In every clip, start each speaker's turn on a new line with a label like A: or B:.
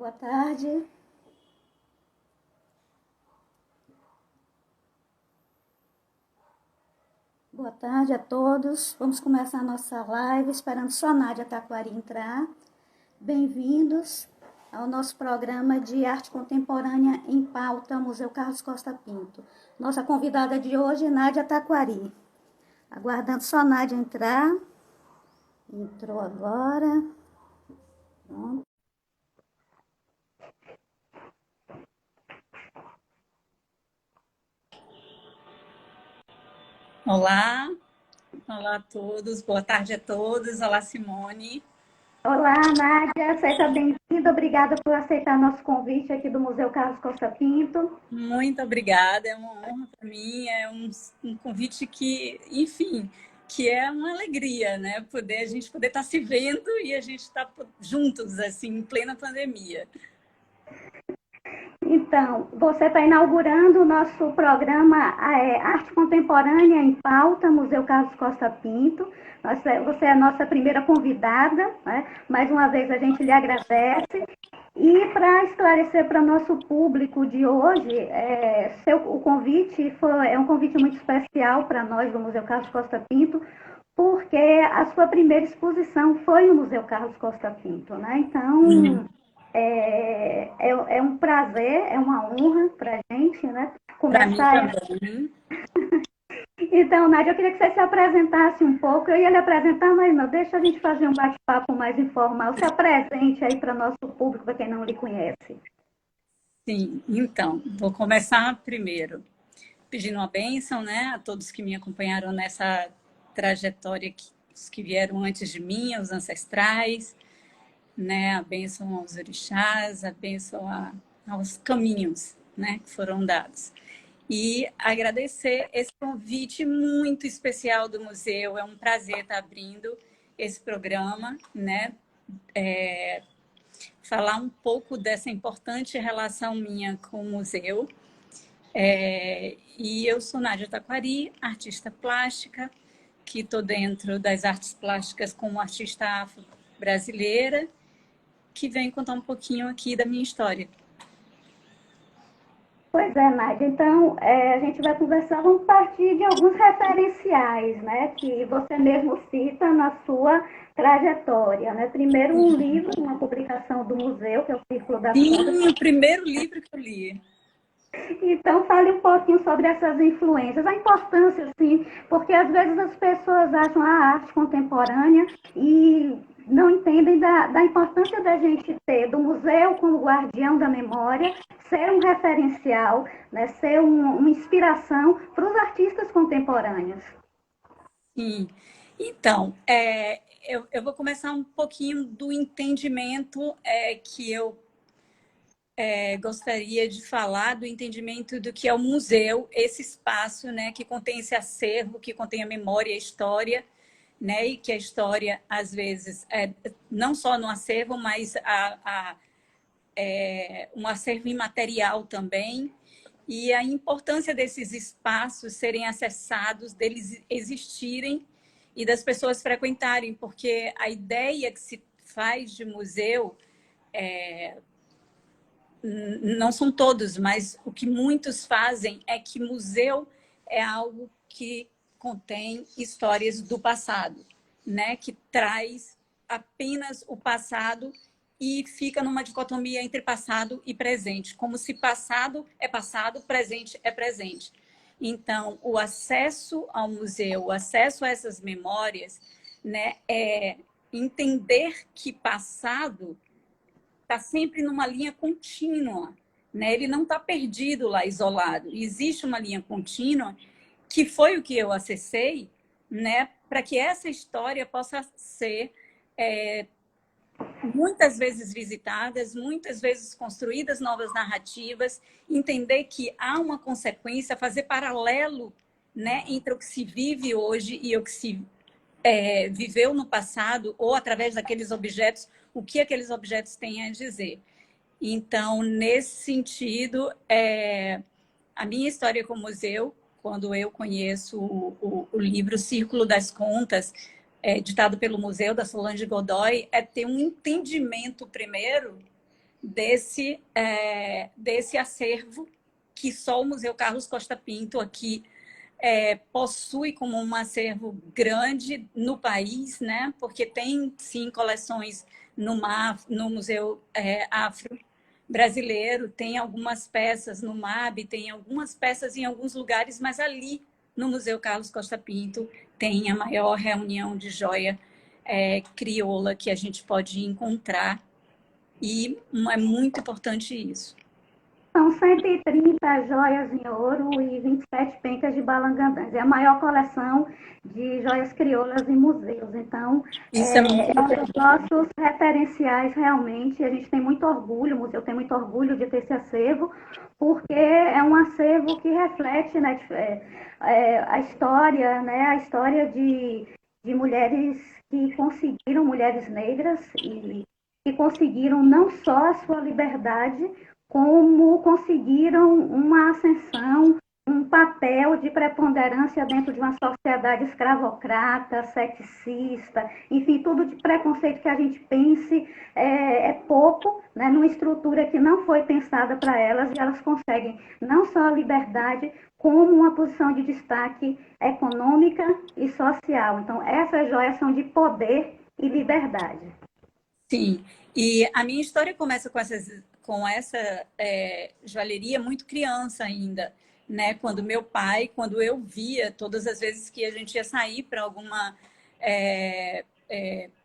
A: Boa tarde. Boa tarde a todos. Vamos começar a nossa live, esperando só a Nádia Taquari entrar. Bem-vindos ao nosso programa de arte contemporânea em pauta, Museu Carlos Costa Pinto. Nossa convidada de hoje é Nádia Taquari. Aguardando só a Nádia entrar. Entrou agora. Pronto.
B: Olá, olá a todos, boa tarde a todos. Olá, Simone.
A: Olá, Nádia, seja bem-vinda. Obrigada por aceitar nosso convite aqui do Museu Carlos Costa Pinto.
B: Muito obrigada, é uma honra para mim, é um convite que, enfim, que é uma alegria, né? A gente poder estar se vendo e a gente estar juntos, assim, em plena pandemia.
A: Então, você está inaugurando o nosso programa Arte Contemporânea em Pauta, Museu Carlos Costa Pinto. Você é a nossa primeira convidada, né? Mais uma vez a gente lhe agradece. E para esclarecer para o nosso público de hoje, o convite é um convite muito especial para nós do Museu Carlos Costa Pinto, porque a sua primeira exposição foi no Museu Carlos Costa Pinto, né? Então, é um prazer, é uma honra para a gente, né?
B: Para mim
A: Começar.
B: também.
A: Então, Nádia, eu queria que você se apresentasse um pouco. Eu ia lhe apresentar, mas não, deixa a gente fazer um bate-papo mais informal. Se apresente aí para nosso público, para quem não lhe conhece.
B: Sim, então, vou começar primeiro pedindo uma bênção, né, a todos que me acompanharam nessa trajetória, os que vieram antes de mim, os ancestrais, né, a bênção aos orixás, a bênção aos caminhos, né, que foram dados. E agradecer esse convite muito especial do museu, é um prazer estar abrindo esse programa, né, falar um pouco dessa importante relação minha com o museu. E eu sou Nádia Taquari, artista plástica, que estou dentro das artes plásticas como artista afro-brasileira, que vem contar um pouquinho aqui da minha história.
A: Pois é, Nádia. Então, a gente vai conversar, vamos partir de alguns referenciais, né, que você mesmo cita na sua trajetória, né? Primeiro, um livro, uma publicação do museu, que é o Círculo das Contas.
B: Sim, o primeiro livro que eu li.
A: Então, fale um pouquinho sobre essas influências, a importância, assim, porque às vezes as pessoas acham a arte contemporânea e não entendem da importância da gente ter do museu como guardião da memória, ser um referencial, né, ser uma inspiração para os artistas contemporâneos.
B: Sim. Então, eu vou começar um pouquinho do entendimento que eu gostaria de falar, do entendimento do que é o museu, esse espaço, né, que contém esse acervo, que contém a memória e a história, né, e que a história, às vezes, não só no acervo, mas um acervo imaterial também, e a importância desses espaços serem acessados, deles existirem e das pessoas frequentarem, porque a ideia que se faz de museu, não são todos, mas o que muitos fazem é que museu é algo que contém histórias do passado, né? Que traz apenas o passado e fica numa dicotomia entre passado e presente, como se passado, presente é presente. Então, o acesso ao museu, o acesso a essas memórias, né, é entender que passado está sempre numa linha contínua, né? Ele não está perdido lá, isolado. Existe uma linha contínua que foi o que eu acessei, né? Para que essa história possa ser muitas vezes visitadas, muitas vezes construídas novas narrativas, entender que há uma consequência, fazer paralelo, né, entre o que se vive hoje e o que se viveu no passado, ou através daqueles objetos, o que aqueles objetos têm a dizer. Então, nesse sentido, a minha história com o museu, quando eu conheço o livro Círculo das Contas, ditado pelo Museu, da Solange Godoy, é ter um entendimento, primeiro, desse acervo que só o Museu Carlos Costa Pinto aqui possui como um acervo grande no país, né? Porque tem, sim, coleções no Museu Afro Brasileiro, tem algumas peças no MAB, tem algumas peças em alguns lugares, mas ali no Museu Carlos Costa Pinto tem a maior reunião de joia crioula que a gente pode encontrar, e é muito importante isso.
A: São 130 joias em ouro e 27 pencas de balangandãs. É a maior coleção de joias crioulas em museus. Então,
B: Isso é muito
A: um dos
B: importante.
A: nossos referenciais, realmente. A gente tem muito orgulho, o museu tem muito orgulho de ter esse acervo, porque é um acervo que reflete, né, a história, né, a história de mulheres que conseguiram, mulheres negras, e que conseguiram não só a sua liberdade, como conseguiram uma ascensão, um papel de preponderância dentro de uma sociedade escravocrata, sexista, enfim, tudo de preconceito que a gente pense é pouco, né, numa estrutura que não foi pensada para elas, e elas conseguem não só a liberdade, como uma posição de destaque econômica e social. Então, essas joias são de poder e liberdade.
B: Sim, e a minha história começa com essa joalheria muito criança ainda, né? Quando eu via, todas as vezes que a gente ia sair para alguma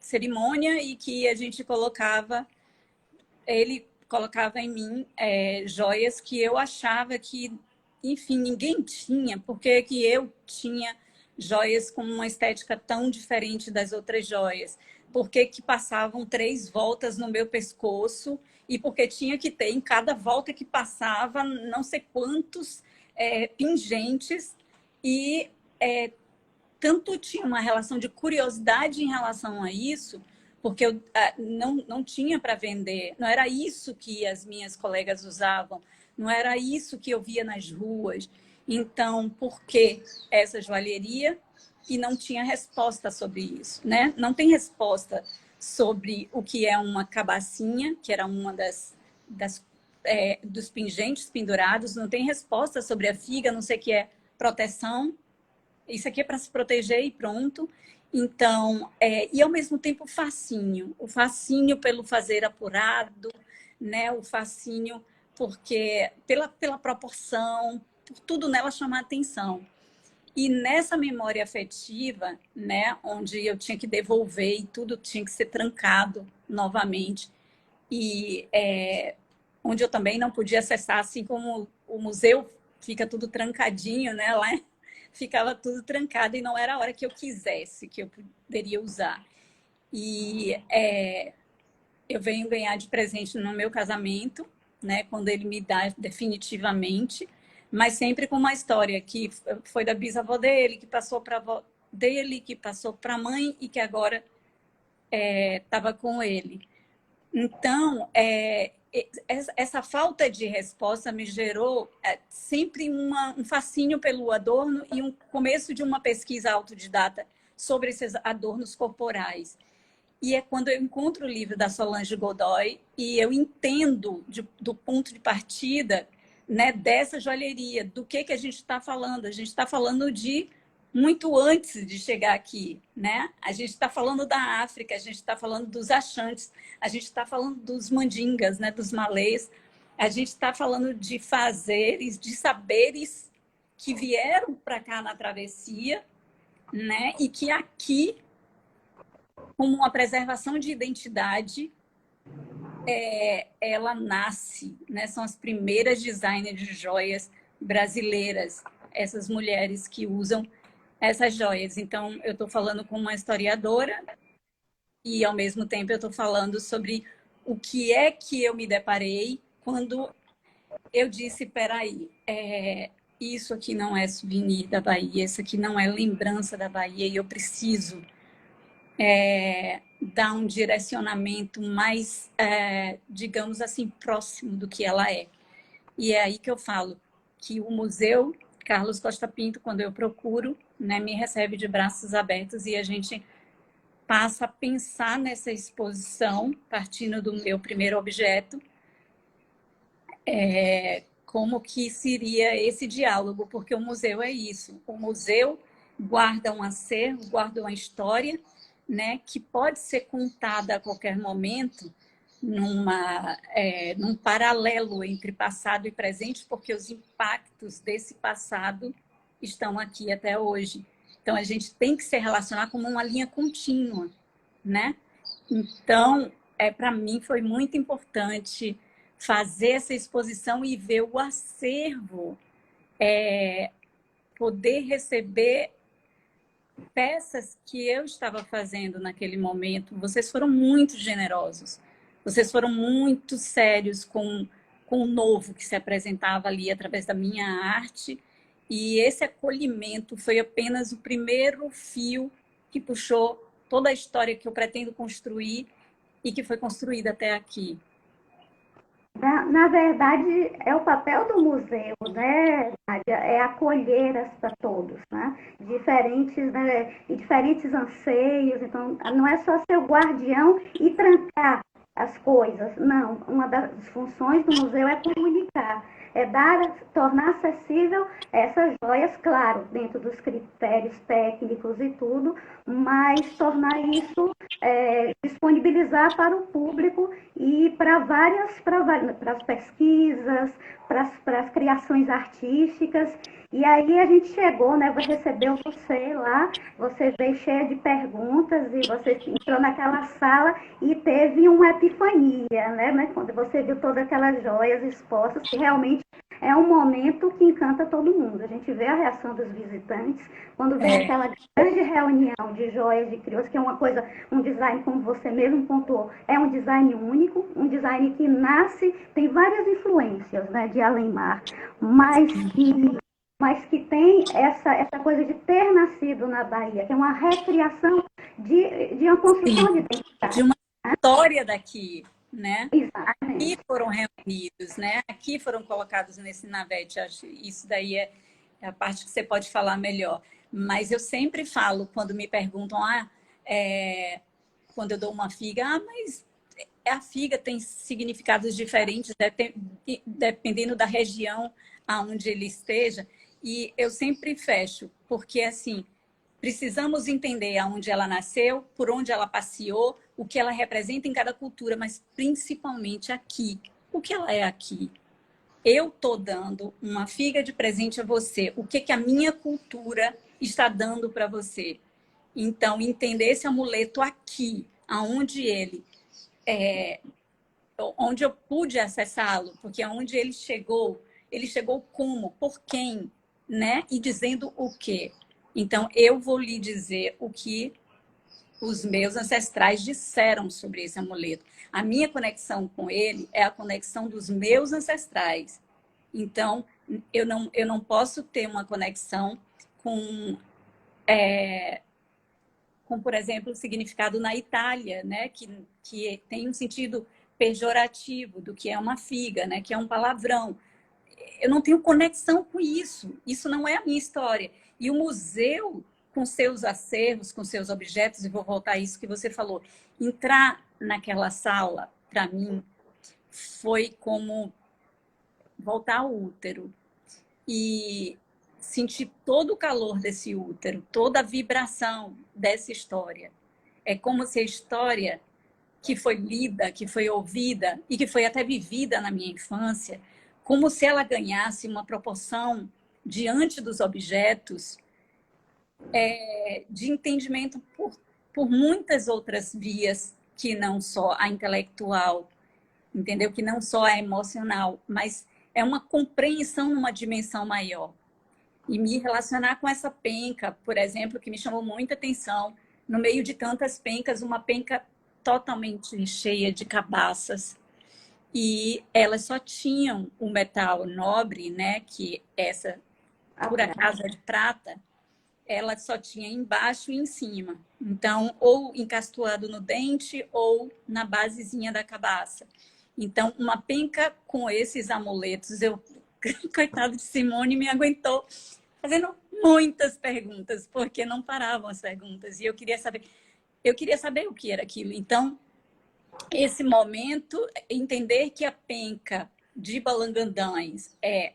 B: cerimônia e que a gente ele colocava em mim joias que eu achava que, enfim, ninguém tinha, porque que eu tinha joias com uma estética tão diferente das outras joias? Por que passavam 3 voltas no meu pescoço e porque tinha que ter em cada volta que passava não sei quantos pingentes, e tanto tinha uma relação de curiosidade em relação a isso, porque eu não tinha para vender, não era isso que as minhas colegas usavam, não era isso que eu via nas ruas. Então, por que essa joalheria? E não tinha resposta sobre isso, né? Não tem resposta sobre o que é uma cabacinha, que era uma dos pingentes pendurados, não tem resposta sobre a figa, não sei o que é proteção. Isso aqui é para se proteger e pronto. Então, e ao mesmo tempo o fascínio pelo fazer apurado, né? O fascínio porque pela proporção, por tudo nela chamar atenção. E nessa memória afetiva, né, onde eu tinha que devolver e tudo tinha que ser trancado novamente, e onde eu também não podia acessar, assim como o museu fica tudo trancadinho, né, lá ficava tudo trancado e não era a hora que eu quisesse, que eu poderia usar. E eu venho ganhar de presente no meu casamento, né, quando ele me dá definitivamente, mas sempre com uma história que foi da bisavó dele, que passou para a avó dele, que passou para a mãe e que agora estava com ele. Então, essa falta de resposta me gerou sempre um fascínio pelo adorno e um começo de uma pesquisa autodidata sobre esses adornos corporais. E é quando eu encontro o livro da Solange Godoy e eu entendo do ponto de partida, né, dessa joalheria, do que a gente está falando. A gente está falando de muito antes de chegar aqui, né? A gente está falando da África, a gente está falando dos Axantes, a gente está falando dos mandingas, né, dos malês, a gente está falando de fazeres, de saberes que vieram para cá na travessia, né? E que aqui, como uma preservação de identidade, ela nasce, né? São as primeiras designers de joias brasileiras, essas mulheres que usam essas joias. Então, eu estou falando com uma historiadora e, ao mesmo tempo, eu estou falando sobre o que é que eu me deparei quando eu disse, peraí, isso aqui não é souvenir da Bahia, isso aqui não é lembrança da Bahia, e eu preciso dar um direcionamento mais, digamos assim, próximo do que ela é. E é aí que eu falo que o Museu Carlos Costa Pinto, quando eu procuro, né, me recebe de braços abertos, e a gente passa a pensar nessa exposição, partindo do meu primeiro objeto, como que seria esse diálogo, porque o museu é isso. O museu guarda um acervo, guarda uma história, né, que pode ser contada a qualquer momento num paralelo entre passado e presente, porque os impactos desse passado estão aqui até hoje. Então, a gente tem que se relacionar como uma linha contínua, né? Então, para mim, foi muito importante fazer essa exposição e ver o acervo, poder receber peças que eu estava fazendo naquele momento. Vocês foram muito generosos, vocês foram muito sérios com o novo que se apresentava ali através da minha arte, e esse acolhimento foi apenas o primeiro fio que puxou toda a história que eu pretendo construir e que foi construída até aqui.
A: Na verdade, é o papel do museu, né, Nádia? É acolher a todos, né? Diferentes, né? E diferentes anseios. Então, não é só ser o guardião e trancar as coisas. Não, uma das funções do museu é comunicar, é tornar acessível essas joias, claro, dentro dos critérios técnicos e tudo, mas tornar isso, disponibilizar para o público e para as pesquisas, para as criações artísticas. E aí a gente chegou, né? Recebeu você lá, você veio cheia de perguntas e você entrou naquela sala e teve uma epifania, né? Quando você viu todas aquelas joias expostas, que realmente é um momento que encanta todo mundo. A gente vê a reação dos visitantes quando vem aquela grande reunião de joias de crioulos, que é uma coisa, um design, como você mesmo pontuou, é um design único, um design que nasce, tem várias influências, né, de Alemar, mas que tem essa coisa de ter nascido na Bahia, que é uma recriação de uma construção de identidade.
B: De uma história daqui, né?
A: Exatamente.
B: Aqui foram reunidos, né? Aqui foram colocados nesse navete. Acho isso daí é a parte que você pode falar melhor. Mas eu sempre falo, quando me perguntam, quando eu dou uma figa, mas a figa tem significados diferentes dependendo da região aonde ele esteja. E eu sempre fecho, porque assim, precisamos entender aonde ela nasceu, por onde ela passeou, o que ela representa em cada cultura, mas principalmente aqui. O que ela é aqui? Eu estou dando uma figa de presente a você. O que a minha cultura está dando para você? Então, entender esse amuleto aqui, aonde onde eu pude acessá-lo, porque aonde ele chegou como, por quem, né? E dizendo o quê? Então, eu vou lhe dizer o que os meus ancestrais disseram sobre esse amuleto. A minha conexão com ele é a conexão dos meus ancestrais. Então, eu não posso ter uma conexão com, por exemplo, o significado na Itália, né? Que tem um sentido pejorativo do que é uma figa, né? Que é um palavrão. Eu não tenho conexão com isso. Isso não é a minha história. E o museu, com seus acervos, com seus objetos, e vou voltar a isso que você falou, entrar naquela sala, para mim, foi como voltar ao útero e sentir todo o calor desse útero, toda a vibração dessa história. É como se a história que foi lida, que foi ouvida e que foi até vivida na minha infância, como se ela ganhasse uma proporção diante dos objetos de entendimento por muitas outras vias que não só a intelectual, entendeu? Que não só a emocional, mas é uma compreensão numa dimensão maior. E me relacionar com essa penca, por exemplo, que me chamou muita atenção, no meio de tantas pencas, uma penca totalmente cheia de cabaças. E elas só tinham o metal nobre, né? Que essa, por acaso, é de prata, ela só tinha embaixo e em cima. Então, ou encastoado no dente ou na basezinha da cabaça. Então, uma penca com esses amuletos, coitado de Simone, me aguentou fazendo muitas perguntas, porque não paravam as perguntas. E eu queria saber o que era aquilo. Então, esse momento, entender que a penca de Balangandães é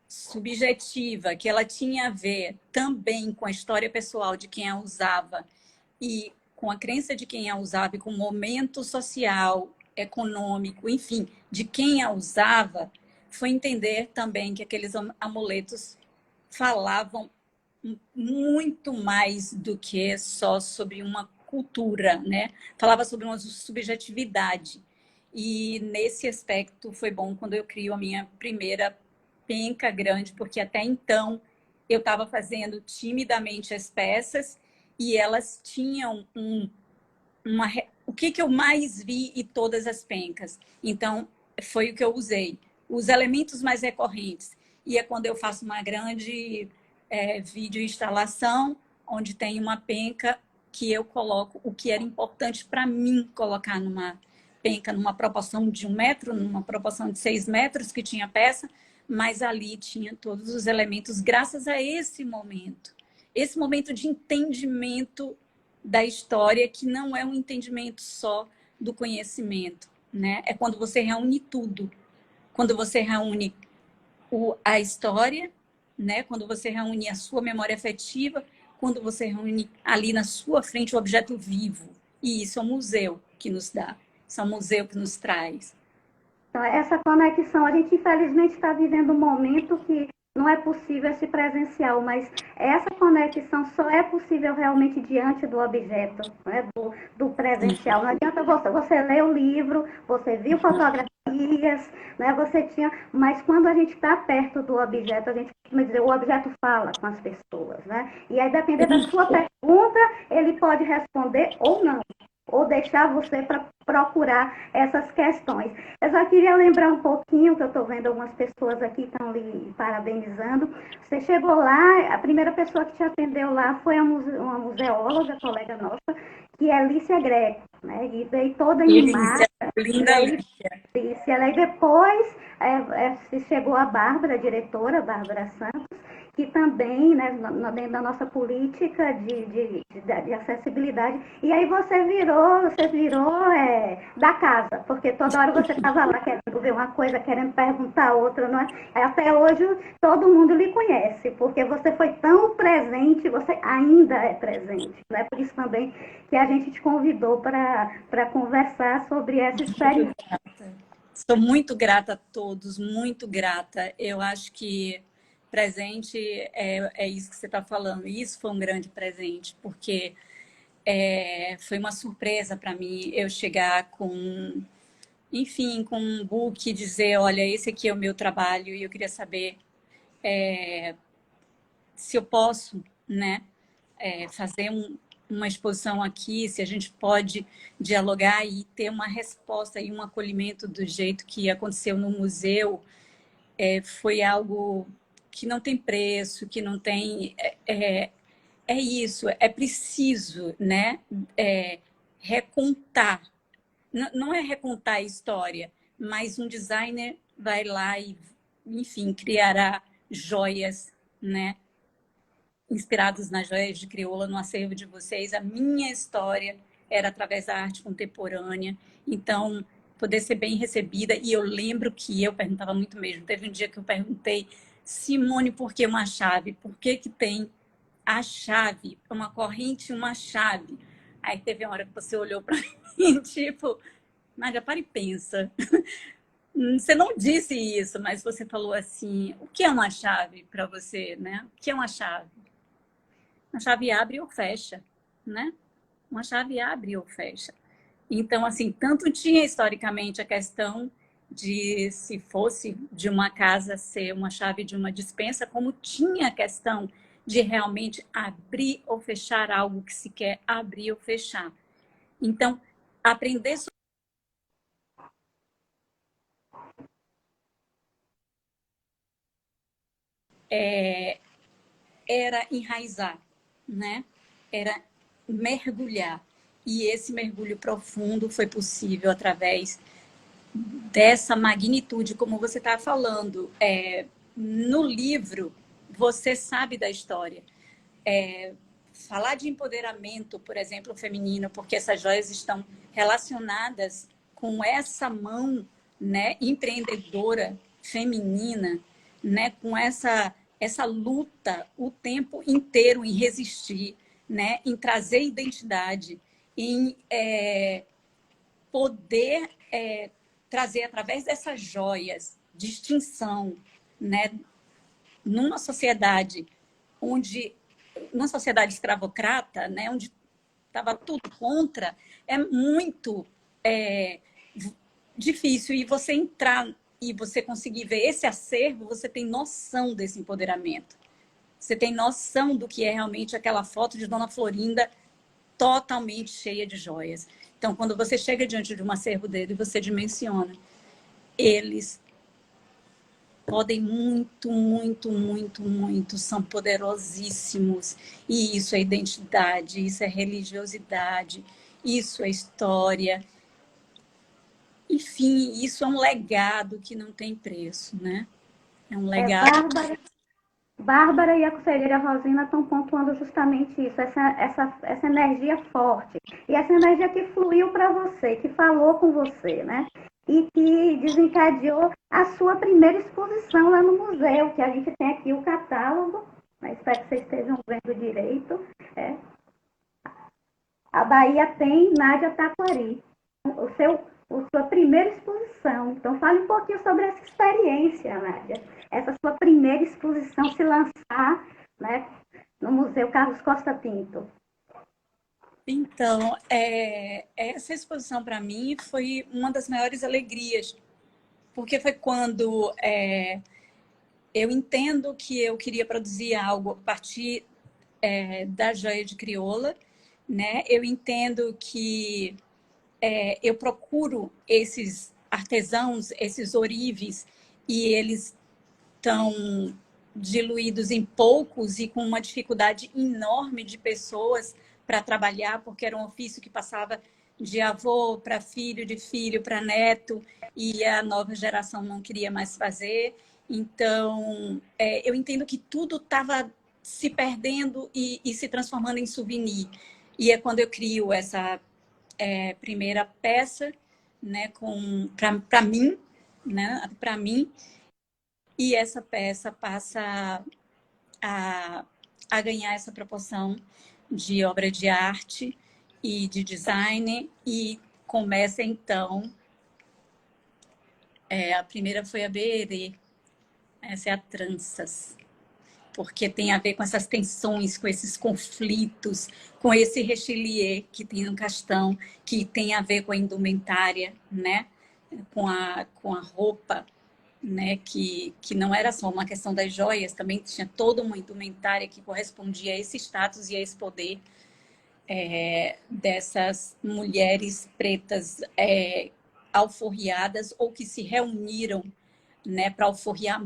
B: subjetiva, que ela tinha a ver também com a história pessoal de quem a usava e com a crença de quem a usava e com o momento social, econômico, enfim, de quem a usava, foi entender também que aqueles amuletos falavam muito mais do que só sobre uma cultura, né? Falava sobre uma subjetividade. E nesse aspecto foi bom quando eu crio a minha primeira penca grande, porque até então eu estava fazendo timidamente as peças e elas tinham o que eu mais vi em todas as pencas. Então, foi o que eu usei. Os elementos mais recorrentes. E é quando eu faço uma grande vídeo instalação, onde tem uma penca que eu coloco o que era importante para mim colocar numa penca, numa proporção de 1 metro, numa proporção de 6 metros que tinha peça, mas ali tinha todos os elementos, graças a esse momento de entendimento da história, que não é um entendimento só do conhecimento, né? É quando você reúne tudo. Quando você reúne a história, né? Quando você reúne a sua memória afetiva, quando você reúne ali na sua frente o objeto vivo. E isso é o museu que nos dá. Isso é o museu que nos traz.
A: Então, essa conexão, a gente infelizmente está vivendo um momento que não é possível esse presencial, mas essa conexão só é possível realmente diante do objeto, né? do presencial. Não adianta você ler o livro, você viu fotografias, né? Você tinha, mas quando a gente está perto do objeto, a gente costuma dizer, o objeto fala com as pessoas, né? E aí, dependendo da sua pergunta, ele pode responder ou não, ou deixar você para procurar essas questões. Eu só queria lembrar um pouquinho, que eu estou vendo algumas pessoas aqui estão lhe parabenizando. Você chegou lá, a primeira pessoa que te atendeu lá foi uma museóloga, colega nossa, que é Lícia Greco, né? E veio toda animada.
B: Linda Lícia.
A: Lícia. E depois se chegou a Bárbara, a diretora, Bárbara Santos, que também, né, dentro da nossa política de acessibilidade. E aí você virou da casa, porque toda hora você estava lá querendo ver uma coisa, querendo perguntar outra, não é? Até hoje todo mundo lhe conhece, porque você foi tão presente, você ainda é presente, né? Por isso também que a gente te convidou para conversar sobre essa experiência.
B: Sou muito grata a todos, muito grata. Eu acho que presente é isso que você está falando. Isso foi um grande presente, porque foi uma surpresa para mim eu chegar com, enfim, com um book e dizer, olha, esse aqui é o meu trabalho e eu queria saber se eu posso, né, fazer uma exposição aqui, se a gente pode dialogar e ter uma resposta e um acolhimento do jeito que aconteceu no museu. Foi algo que não tem preço, que não tem... É isso, é preciso, né? Recontar. Não é recontar a história, mas um designer vai lá e, enfim, criará joias, né? Inspirados nas joias de crioula no acervo de vocês. A minha história era através da arte contemporânea. Então, poder ser bem recebida. E eu lembro que eu perguntava muito mesmo. Teve um dia que eu perguntei, Simone, por que uma chave? Por que tem a chave? Uma corrente e uma chave. Aí teve uma hora que você olhou para mim, tipo, Nádia, para e pensa. Você não disse isso, mas você falou assim, o que é uma chave para você, né? O que é uma chave? Uma chave abre ou fecha, né? Uma chave abre ou fecha. Então, assim, tanto tinha historicamente a questão de se fosse de uma casa ser uma chave de uma despensa, como tinha a questão de realmente abrir ou fechar algo que se quer abrir ou fechar. Então, aprender sobre era enraizar, né? Era mergulhar. E esse mergulho profundo foi possível através dessa magnitude, como você está falando. No livro, você sabe da história. Falar de empoderamento, por exemplo, feminino, porque essas joias estão relacionadas com essa mão, né, empreendedora feminina, né, com essa luta o tempo inteiro em resistir, né, em trazer identidade, em poder trazer através dessas joias distinção, né, numa sociedade numa sociedade escravocrata, né, onde estava tudo contra, é muito difícil. E você entrar e você conseguir ver esse acervo, você tem noção desse empoderamento. Você tem noção do que é realmente aquela foto de Dona Florinda totalmente cheia de joias. Então, quando você chega diante de um acervo dele, você dimensiona. Eles podem muito, muito, muito, muito, são poderosíssimos. E isso é identidade, isso é religiosidade, isso é história. Enfim, isso é um legado que não tem preço, né? É um legado.
A: Bárbara e a conselheira Rosina estão pontuando justamente isso, essa energia forte. E essa energia que fluiu para você, que falou com você, né? E que desencadeou a sua primeira exposição lá no museu, que a gente tem aqui o catálogo, né? Espero que vocês estejam vendo direito. A Bahia tem Nádia Taquari, a sua primeira exposição. Então, fale um pouquinho sobre essa experiência, Nádia. Essa sua primeira exposição se lançar, né, no Museu Carlos Costa Pinto.
B: Então, essa exposição para mim foi uma das maiores alegrias, porque foi quando eu entendo que eu queria produzir algo a partir da joia de crioula, né? Eu entendo que eu procuro esses artesãos, esses ourives, e eles estão diluídos em poucos e com uma dificuldade enorme de pessoas para trabalhar, porque era um ofício que passava de avô para filho, de filho para neto, e a nova geração não queria mais fazer. Então, eu entendo que tudo estava se perdendo e se transformando em souvenir. E é quando eu crio essa primeira peça, né, para mim, né, para mim, e essa peça passa a ganhar essa proporção de obra de arte e de design, e começa então, a primeira foi a Berê, essa é a Tranças, porque tem a ver com essas tensões, com esses conflitos, com esse rechelier que tem no castão, que tem a ver com a indumentária, né? com a roupa, né? que não era só uma questão das joias, também tinha toda uma indumentária que correspondia a esse status e a esse poder dessas mulheres pretas alforriadas ou que se reuniram, né, para alforriar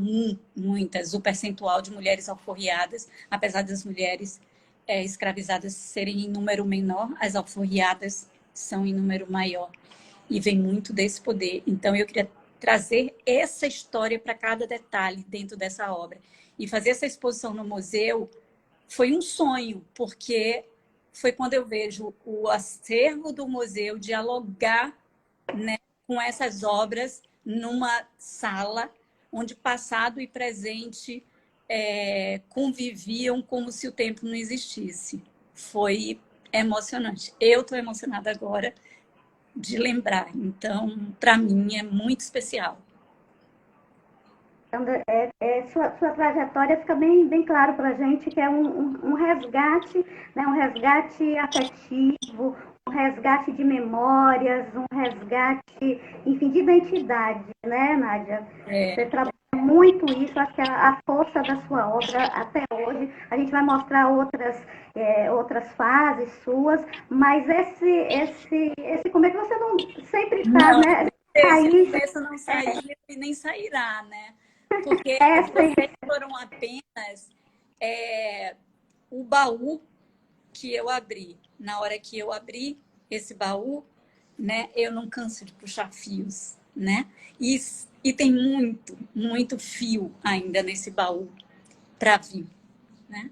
B: muitas, o percentual de mulheres alforriadas, apesar das mulheres escravizadas serem em número menor, as alforriadas são em número maior, e vem muito desse poder. Então, eu queria trazer essa história para cada detalhe dentro dessa obra. E fazer essa exposição no museu foi um sonho, porque foi quando eu vejo o acervo do museu dialogar, né, com essas obras numa sala onde passado e presente conviviam como se o tempo não existisse. Foi emocionante. Eu estou emocionada agora de lembrar. Então, para mim, é muito especial.
A: Então, sua trajetória fica bem claro para a gente que é um resgate, né, um resgate afetivo, um resgate de memórias, um resgate, enfim, de identidade, né, Nádia? Você trabalha muito isso, acho que a força da sua obra até hoje. A gente vai mostrar outras fases suas, mas como é que você não sempre está, né?
B: Esse não saiu e nem sairá, né? Porque vocês foram apenas o baú que eu abri. Na hora que eu abri esse baú, né, eu não canso de puxar fios, né? E tem muito, muito fio ainda nesse baú para vir, né?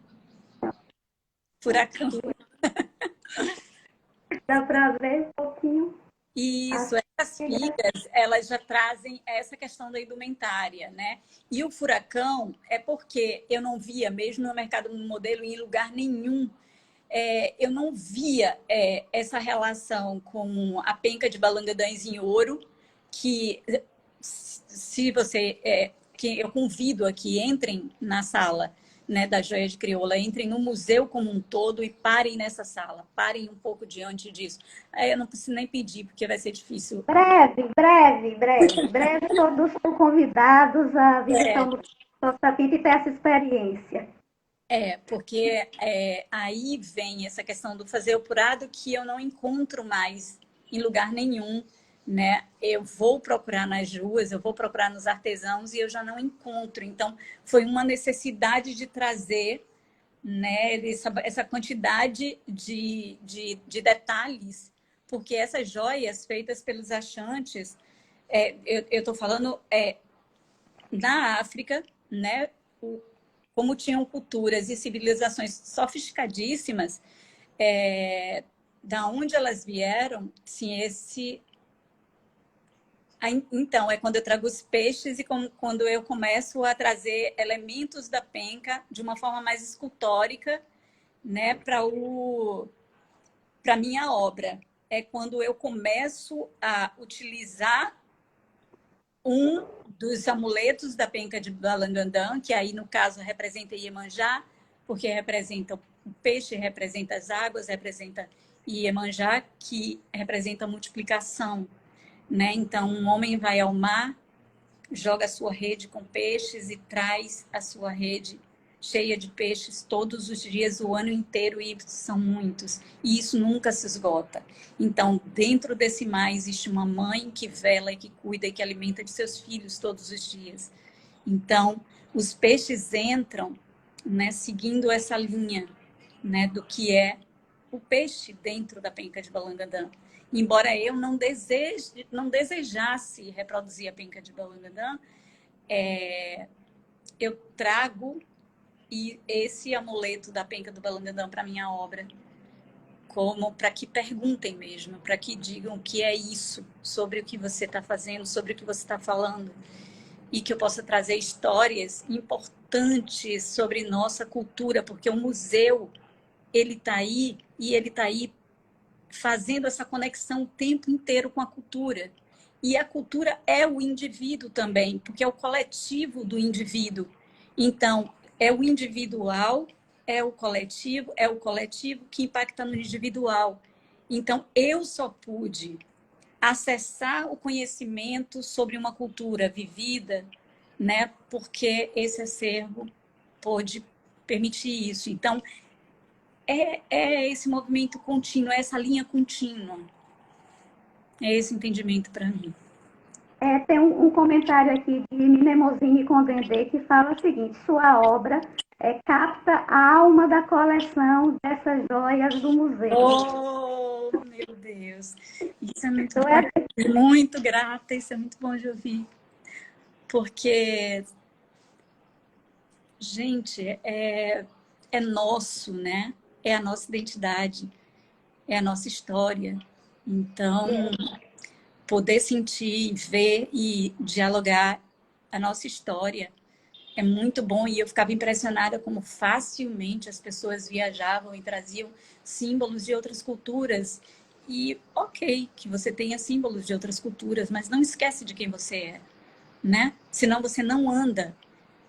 B: Furacão.
A: Dá para ver um pouquinho.
B: Isso,
A: As
B: essas
A: filhas.
B: filhas, elas já trazem essa questão da indumentária, né? E o furacão é porque eu não via, mesmo no mercado modelo, em lugar nenhum, eu não via essa relação com a penca de balangandãs em ouro, que se você... que eu convido a que entrem na sala, né, da Joia de Crioula, entrem no museu como um todo e parem nessa sala, parem um pouco diante disso. Eu não preciso nem pedir, porque vai ser difícil.
A: Breve, breve, breve, breve, todos são convidados a visitar o
B: É,
A: Museu Costa Pinto e ter essa experiência.
B: porque aí vem essa questão do fazer apurado que eu não encontro mais em lugar nenhum, né? Eu vou procurar nas ruas, eu vou procurar nos artesãos e eu já não encontro. Então, foi uma necessidade de trazer, né, essa quantidade de detalhes, porque essas joias feitas pelos achantes, eu estou falando na África, né, como tinham culturas e civilizações sofisticadíssimas, da onde elas vieram, sim, então, é quando eu trago os peixes e quando eu começo a trazer elementos da penca de uma forma mais escultórica, né, para a minha obra. É quando eu começo a utilizar um dos amuletos da penca de Balangandã, que aí, no caso, representa Iemanjá, porque representa o peixe, representa as águas, representa Iemanjá, que representa a multiplicação, né? Então, um homem vai ao mar, joga a sua rede com peixes e traz a sua rede cheia de peixes todos os dias, o ano inteiro, e são muitos. E isso nunca se esgota. Então, dentro desse mar existe uma mãe que vela e que cuida e que alimenta de seus filhos todos os dias. Então, os peixes entram, né, seguindo essa linha, né, do que é o peixe dentro da penca de Balangandã. Embora eu não desejasse reproduzir a penca de Balangandã, eu trago esse amuleto da penca do Balangandã para minha obra, como para que perguntem mesmo, para que digam o que é isso, sobre o que você está fazendo, sobre o que você está falando, e que eu possa trazer histórias importantes sobre nossa cultura, porque o museu, ele está aí, e ele está aí fazendo essa conexão o tempo inteiro com a cultura. E a cultura é o indivíduo também, porque é o coletivo do indivíduo. Então, é o individual, é o coletivo que impacta no individual. Então, eu só pude acessar o conhecimento sobre uma cultura vivida, né, porque esse acervo pôde permitir isso. Então, esse movimento contínuo, é essa linha contínua. É esse entendimento para mim.
A: Tem um comentário aqui de Mnemosine Condendê que fala o seguinte: sua obra capta a alma da coleção dessas joias do museu.
B: Oh, meu Deus! Isso é muito
A: Então,
B: bom. Muito grata, isso é muito bom de ouvir. Porque, gente, é nosso, né? É a nossa identidade, é a nossa história. Então, poder sentir, ver e dialogar a nossa história é muito bom. E eu ficava impressionada como facilmente as pessoas viajavam e traziam símbolos de outras culturas. E ok, que você tenha símbolos de outras culturas, mas não esquece de quem você é, né? Senão você não anda,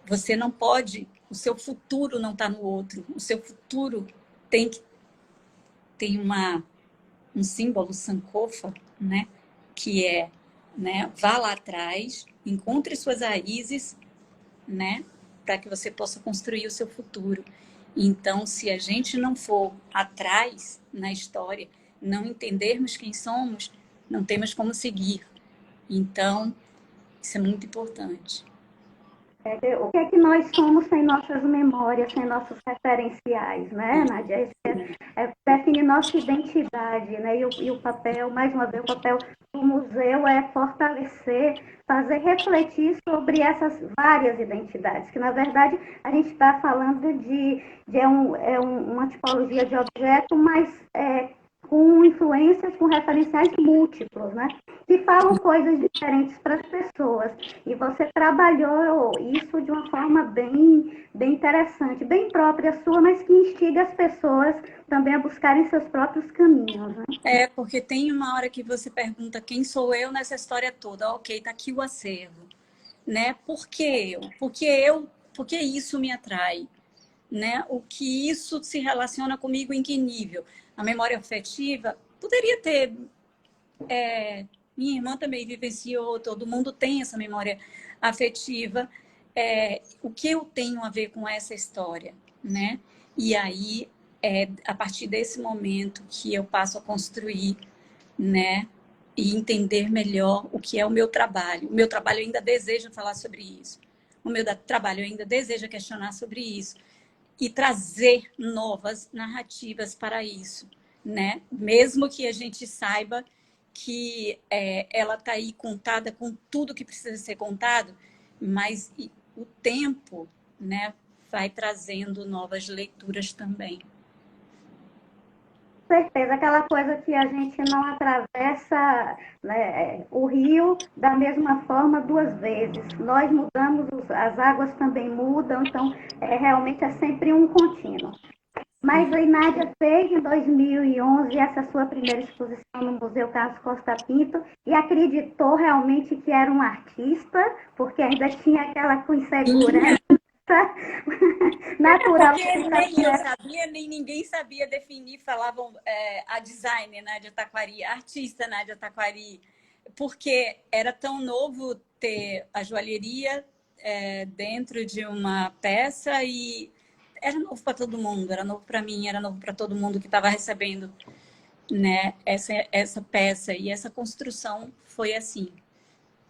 B: você não pode, o seu futuro não está no outro, o seu futuro tem um símbolo sankofa, né? Que é, né? Vá lá atrás, encontre suas raízes, né? Para que você possa construir o seu futuro. Então, se a gente não for atrás na história, não entendermos quem somos, não temos como seguir. Então, isso é muito importante.
A: O que é que nós somos sem nossas memórias, sem nossos referenciais, né, Nádia? Define nossa identidade, né? E o papel, mais uma vez, o papel do museu é fortalecer, fazer refletir sobre essas várias identidades, que na verdade a gente está falando de uma tipologia de objeto, mas com influências, com referenciais múltiplos, né? Que falam coisas diferentes para as pessoas. E você trabalhou isso de uma forma bem interessante, bem própria sua, mas que instiga as pessoas também a buscarem seus próprios caminhos, né?
B: Porque tem uma hora que você pergunta quem sou eu nessa história toda. Ok, tá aqui o acervo, né? Por que eu? Por que isso me atrai? Né? O que isso se relaciona comigo em que nível? A memória afetiva poderia ter... minha irmã também vivenciou, todo mundo tem essa memória afetiva. O que eu tenho a ver com essa história, né? E aí, a partir desse momento que eu passo a construir, né? E entender melhor o que é o meu trabalho. O meu trabalho ainda deseja falar sobre isso. O meu trabalho ainda deseja questionar sobre isso. E trazer novas narrativas para isso, né? Mesmo que a gente saiba que ela está aí contada com tudo que precisa ser contado, mas o tempo, né, vai trazendo novas leituras também.
A: Certeza, aquela coisa que a gente não atravessa, né, o rio da mesma forma duas vezes. Nós mudamos, as águas também mudam, então realmente é sempre um contínuo. Mas a Nádia fez em 2011 essa sua primeira exposição no Museu Carlos Costa Pinto e acreditou realmente que era um artista, porque ainda tinha aquela insegurança natural.
B: Porque nem eu sabia, nem ninguém sabia definir, falavam a designer Nádia Taquari, a artista Nádia Taquari, porque era tão novo ter a joalheria dentro de uma peça e era novo para todo mundo, era novo para mim, era novo para todo mundo que estava recebendo, né, essa peça. E essa construção foi assim.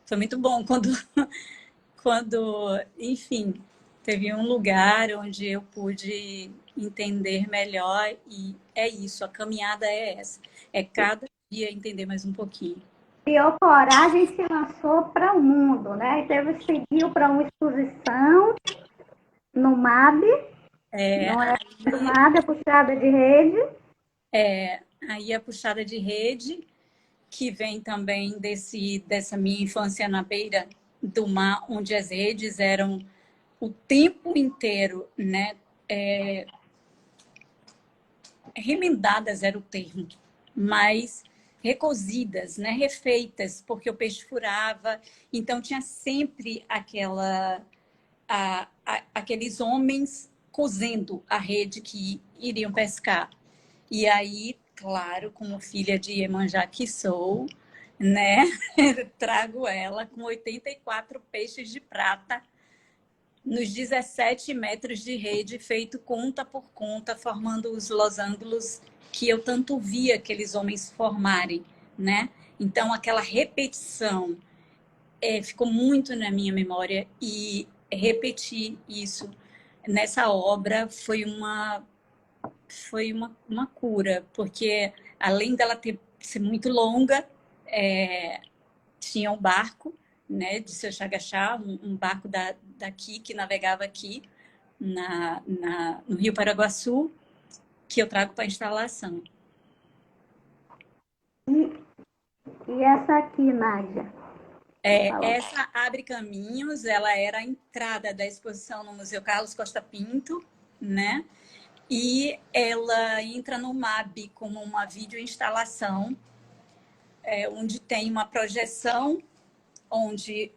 B: Foi muito bom quando, enfim, teve um lugar onde eu pude entender melhor. E é isso, a caminhada é essa. É cada dia entender mais um pouquinho.
A: Criou coragem e se lançou para o mundo, né? Então, seguiu para uma exposição no MAB, não é? No MAB, a puxada de rede.
B: Aí a puxada de rede, que vem também dessa minha infância na beira do mar, onde as redes eram o tempo inteiro, né? Remendadas era o termo, mas recozidas, né? Refeitas, porque o peixe furava. Então tinha sempre aqueles homens cozendo a rede que iriam pescar. E aí, claro, como filha de Iemanjá que sou, né? Trago ela com 84 peixes de prata nos 17 metros de rede, feito conta por conta, formando os losangos que eu tanto via aqueles homens formarem, né? Então, aquela repetição ficou muito na minha memória, e repetir isso nessa obra foi uma cura, porque além dela ser muito longa, tinha um barco, né, de Seu Xagaxá, um barco daqui, que navegava aqui no Rio Paraguaçu, que eu trago para instalação.
A: E essa aqui, Nádia?
B: Essa Abre Caminhos, ela era a entrada da exposição no Museu Carlos Costa Pinto, né? E ela entra no MAB como uma videoinstalação, onde tem uma projeção, onde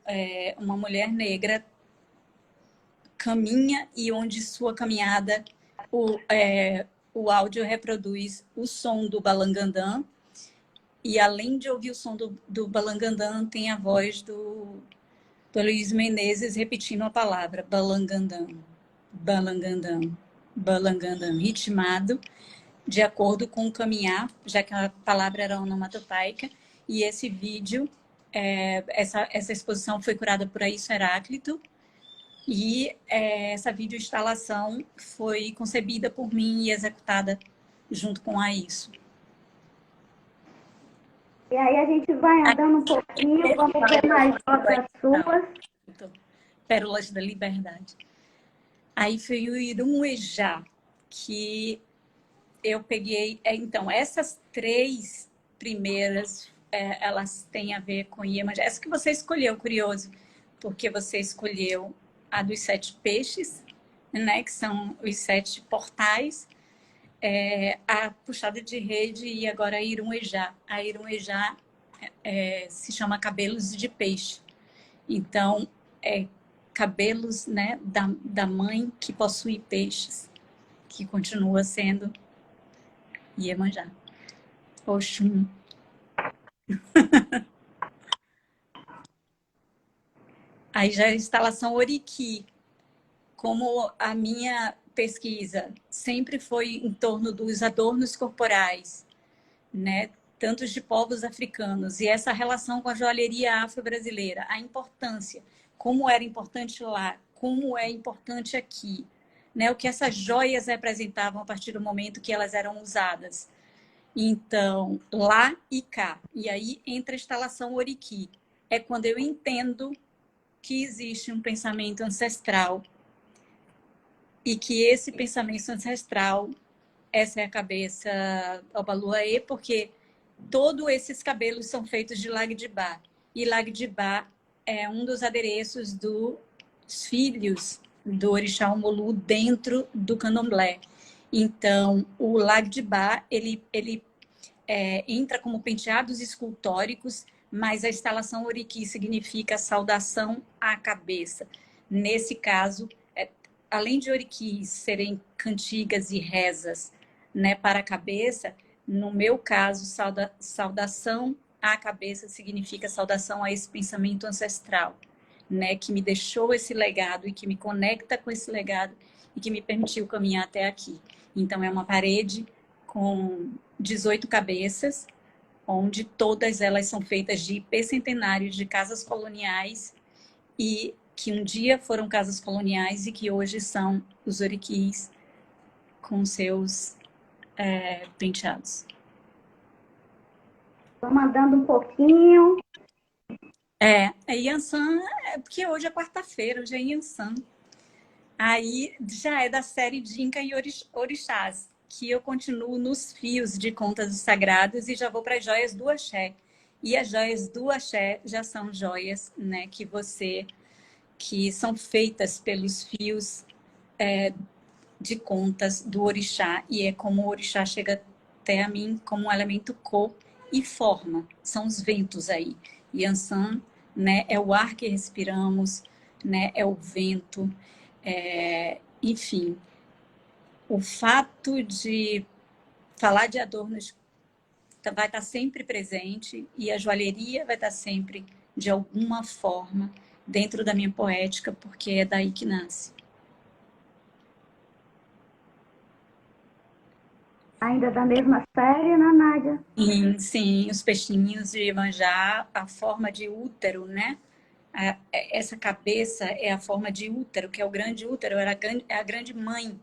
B: uma mulher negra caminha e onde sua caminhada, o áudio reproduz o som do balangandã, e além de ouvir o som do balangandã, tem a voz do Luiz Menezes repetindo a palavra balangandã, balangandã, balangandã, ritmado de acordo com o caminhar, já que a palavra era onomatopaica. E esse vídeo, essa exposição foi curada por Aísson Heráclito, e essa videoinstalação foi concebida por mim e executada junto com a Aísson.
A: E aí a gente vai andando um pouquinho, vamos ver mais obras suas.
B: Pérolas da Liberdade. Aí foi o Irumuejá, que eu peguei... Então, essas 3 primeiras, elas têm a ver com Iemanjá. Essa que você escolheu, curioso, porque você escolheu a dos 7 peixes, né, que são os 7 portais, a puxada de rede e agora a Irumejá. A Irumejá se chama cabelos de peixe. Então, cabelos, né, da mãe que possui peixes, que continua sendo Iemanjá. Oxum. Aí já a instalação Oriki. Como a minha pesquisa sempre foi em torno dos adornos corporais, né, tantos de povos africanos, e essa relação com a joalheria afro-brasileira, a importância, como era importante lá, como é importante aqui, né, o que essas joias representavam a partir do momento que elas eram usadas. Então, lá e cá. E aí entra a instalação Oriki. É quando eu entendo que existe um pensamento ancestral e que esse pensamento ancestral, essa é a cabeça Obaluaê, porque todos esses cabelos são feitos de Lagdibá. E Lagdibá é um dos adereços dos filhos do Orixá Omolu dentro do candomblé. Então, o Lagdibá, ele entra como penteados escultóricos, mas a instalação Oriki significa saudação à cabeça. Nesse caso, além de Oriki serem cantigas e rezas, né, para a cabeça, no meu caso, saudação à cabeça significa saudação a esse pensamento ancestral, né, que me deixou esse legado e que me conecta com esse legado e que me permitiu caminhar até aqui. Então, é uma parede com 18 cabeças, onde todas elas são feitas de IP centenários de casas coloniais e que um dia foram casas coloniais e que hoje são os oriquis com seus penteados.
A: Estou mandando um pouquinho.
B: Yansan, porque hoje é quarta-feira, hoje é Yansan. Aí já é da série Dinka e Orixás, que eu continuo nos fios de contas sagrados e já vou para as joias do Axé. E as joias do Axé já são joias, né, que são feitas pelos fios de contas do orixá, e é como o orixá chega até a mim como um elemento cor e forma. São os ventos aí. Yansan, né, é o ar que respiramos, né, é o vento, enfim. O fato de falar de adornos vai estar sempre presente e a joalheria vai estar sempre, de alguma forma, dentro da minha poética, porque é daí que nasce.
A: Ainda da mesma série, né, Nádia?
B: Sim, os peixinhos de Iemanjá, a forma de útero, né? Essa cabeça é a forma de útero, que é o grande útero, é a grande mãe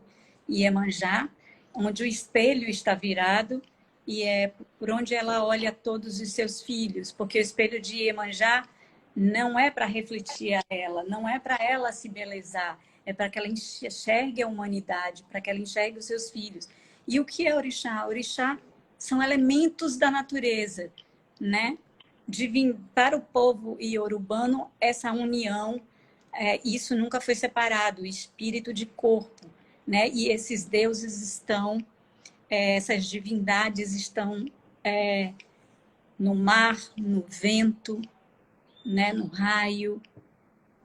B: Iemanjá, onde o espelho está virado e é por onde ela olha todos os seus filhos, porque o espelho de Iemanjá não é para refletir a ela, não é para ela se belezar, é para que ela enxergue a humanidade, para que ela enxergue os seus filhos. E o que é orixá? Orixá são elementos da natureza, né? Para o povo iorubano, essa união, isso nunca foi separado, espírito de corpo, né? E esses deuses estão, essas divindades estão no mar, no vento, né? No raio,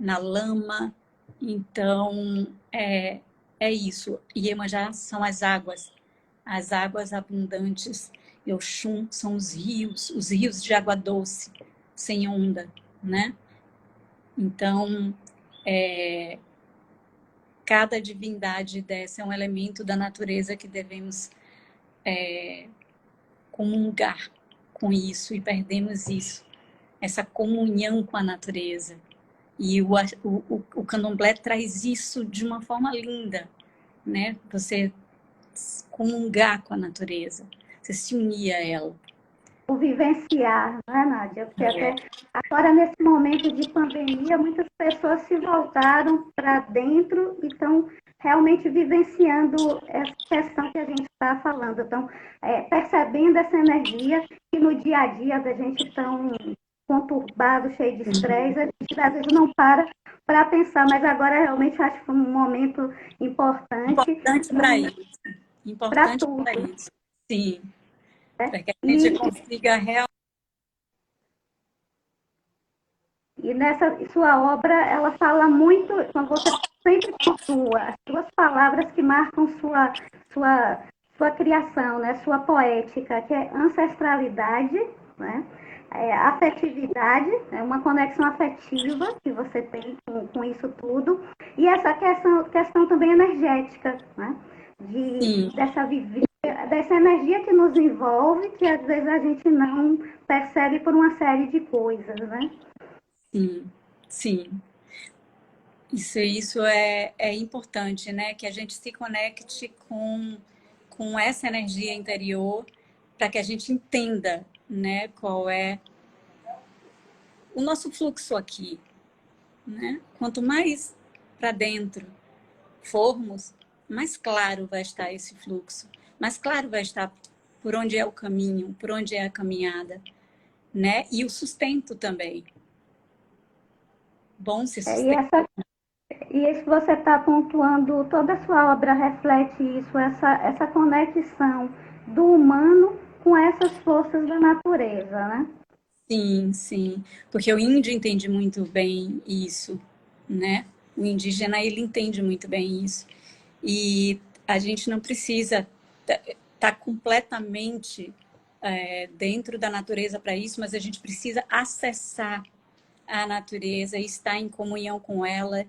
B: na lama. Então, é isso. Iemanjá são as águas abundantes. E Oxum são os rios de água doce, sem onda, né? Então, cada divindade dessa é um elemento da natureza que devemos comungar com isso, e perdemos isso, essa comunhão com a natureza. E o candomblé traz isso de uma forma linda, né? Você comungar com a natureza, você se unir a ela.
A: O vivenciar, né, Nádia? Porque até agora, nesse momento de pandemia, muitas pessoas se voltaram para dentro e estão realmente vivenciando essa questão que a gente está falando. Então, percebendo essa energia que no dia a dia da gente tão conturbado, cheio de estresse, a gente às vezes não para pensar, mas agora realmente acho que foi um momento importante
B: para isso.
A: para
B: Importante
A: tudo.
B: para isso. Sim.
A: Né?
B: Para que a gente consiga realmente.
A: E nessa sua obra, ela fala muito, quando você sempre pontua as duas palavras que marcam sua criação, né? Sua poética, que é ancestralidade, né? Afetividade, é uma conexão afetiva que você tem com isso tudo, e essa questão também energética, né? Dessa energia que nos envolve, que às vezes a gente não percebe por uma série de coisas, né?
B: Sim, sim. Isso é importante, né? Que a gente se conecte com essa energia interior para que a gente entenda, né? Qual é o nosso fluxo aqui, né? Quanto mais para dentro formos, mais claro vai estar esse fluxo, mais claro vai estar por onde é o caminho, por onde é a caminhada, né? E o sustento também. Bom se sustentar.
A: E isso que você está pontuando, toda a sua obra reflete isso, essa conexão do humano com essas forças da natureza, né?
B: Sim, sim. Porque o índio entende muito bem isso, né? O indígena, ele entende muito bem isso. E a gente não precisa estar completamente dentro da natureza para isso, mas a gente precisa acessar a natureza, estar em comunhão com ela.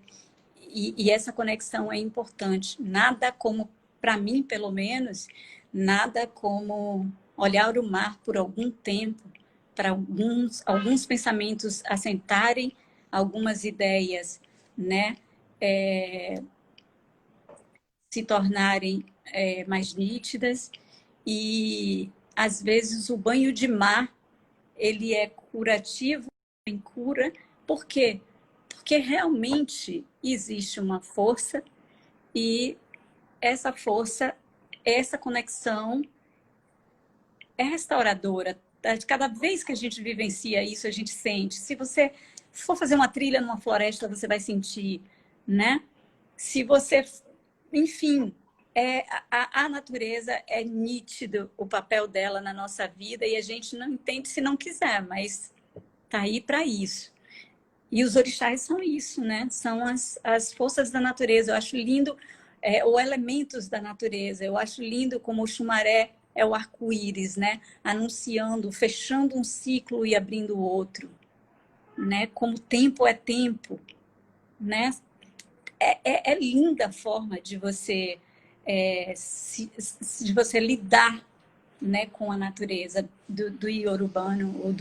B: E essa conexão é importante. Nada como, para mim, pelo menos, nada como olhar o mar por algum tempo, para alguns pensamentos assentarem, algumas ideias, né, se tornarem mais nítidas. E às vezes o banho de mar ele é curativo, em cura. Por quê? Porque realmente existe uma força e essa força, essa conexão é restauradora. Cada vez que a gente vivencia isso, a gente sente. Se você for fazer uma trilha numa floresta, você vai sentir, né? Se você, enfim, a natureza é nítido o papel dela na nossa vida e a gente não entende se não quiser, mas tá aí para isso. E os orixás são isso, né? São as forças da natureza. Eu acho lindo, ou elementos da natureza. Eu acho lindo como o chumaré é o arco-íris, né? Anunciando, fechando um ciclo e abrindo outro, né? Como tempo é tempo, né? É linda a forma de você de você lidar, né, com a natureza do iorubano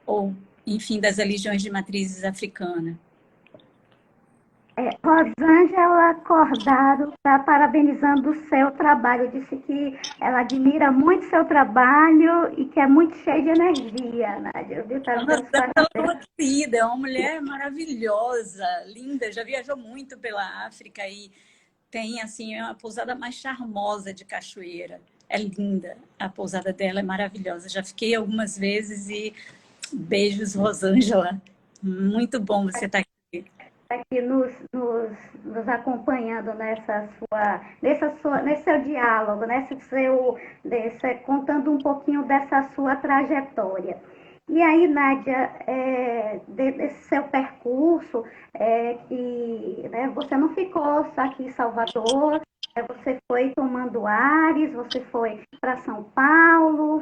B: ou enfim, das religiões de matrizes africana.
A: Rosângela Cordaro está parabenizando o seu trabalho. Disse que ela admira muito seu trabalho e que é muito cheio de energia, Nádia.
B: Ela é querida, é uma mulher maravilhosa, linda, já viajou muito pela África e tem assim uma pousada mais charmosa de cachoeira. É linda, a pousada dela é maravilhosa. Já fiquei algumas vezes e beijos, Rosângela. Muito bom você estar aqui.
A: Aqui nos acompanhando nesse seu diálogo, contando um pouquinho dessa sua trajetória. E aí, Nádia, desse seu percurso, você não ficou só aqui em Salvador, você foi tomando ares, você foi para São Paulo,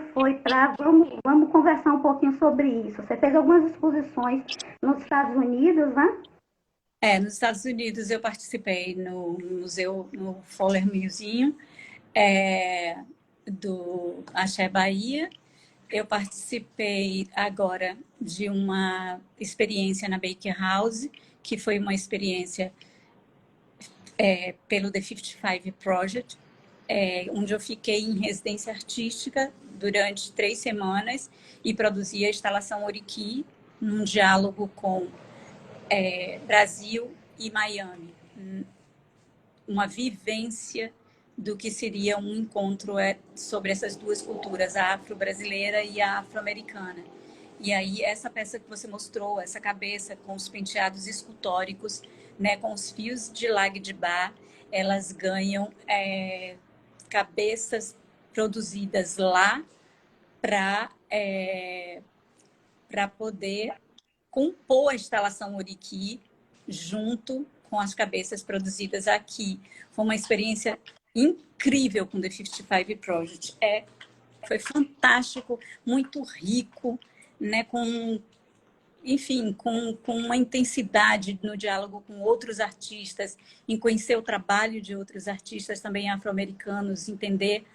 A: vamos conversar um pouquinho sobre isso. Você fez algumas exposições nos Estados Unidos, né?
B: Nos Estados Unidos eu participei no museu, no Fowler Museum, do Axé Bahia. Eu participei agora de uma experiência na Baker House, que foi uma experiência pelo The 55 Project, onde eu fiquei em residência artística durante 3 semanas e produzi a instalação Oriki, num diálogo com Brasil e Miami. uma vivência do que seria um encontro sobre essas duas culturas, a afro-brasileira e a afro-americana. E aí, essa peça que você mostrou, essa cabeça com os penteados escultóricos, né, com os fios de lag de bar, elas ganham cabeças produzidas lá para poder compor a instalação Oriki junto com as cabeças produzidas aqui. Foi uma experiência incrível com The 55 Project. Foi fantástico, muito rico, né? Enfim, com uma intensidade no diálogo com outros artistas, em conhecer o trabalho de outros artistas também afro-americanos, entender